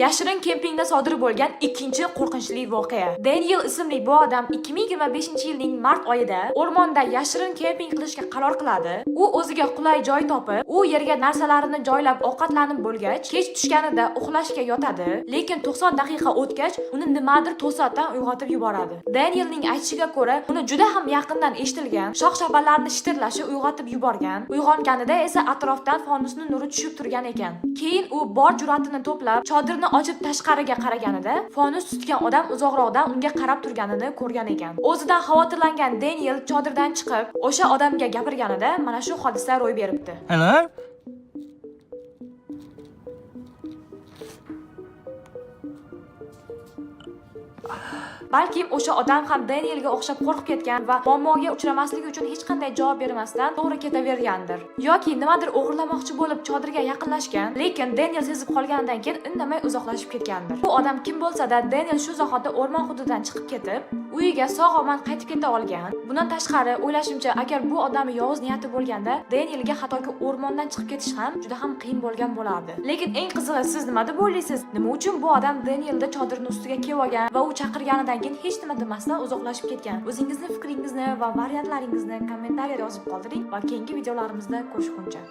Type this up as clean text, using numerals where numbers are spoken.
Yashirin kempingda sodir bo'lgan ikkinchi qo'rqinchli voqea. Daniel ismli bu odam 2025-yilning mart oyida o'rmonda yashirin kemping qilishga qaror qiladi. U o'ziga qulay joy topib, u yerga narsalarini joylab ovqatlanib bo'lgach, kech tushganida uxlashga yotadi, lekin 90 daqiqa o'tgach, uni nimadir to'satdan uyg'otib yuboradi. Danielning aytishiga ko'ra, uni juda ham yaqindan eshitilgan shox-shaballarni shitirlashi uyg'otib yuborgan. Uyg'onganida esa atrofdan fonusning nuri tushib turgan ekan. Keyin u bor jur'atini to'plab, chodirni ochib tashqariga qaraganida, fonus tutgan odam uzoqroqdan unga qarab turganini ko'rgan ekan. O'zidan xavotirlangan Daniel chodirdan chiqib, o'sha odamga gapirganida mana shu hodisa ro'y beribdi. Hello? Balkim o'sha odam ham Danielga o'xshab qo'rqib ketgan va muammoga uchramasligi uchun hech qanday javob bermasdan to'g'ri ketavergandir. Yoki nimadir o'g'irlamoqchi bo'lib chodirga yaqinlashgan, lekin Daniel sezib qolganidan keyin indamay uzoqlashib ketgandir. Bu odam kim bo'lsa-da, Daniel shu zahotda o'rmon hududidan chiqib ketib, uyiga sog'-omon qaytib keta olgan. Bundan tashqari, o'ylashimcha, agar bu odamning yovuz niyati bo'lganda, Danielga hattoki o'rmondan chiqib ketish ham juda ham qiyin bo'lgan bo'lardi. Lekin eng qizig'i, siz nima deb o'ylaysiz? Nima uchun bu odam Danielda chodirni ustiga kelib olgan va u chaqirganidan keyin hech nima demasdan uzoqlashib ketgan? O'zingizni fikringizni va variantlaringizni kommentariyada yozib qoldiring va keyingi videolarimizda ko'rishguncha.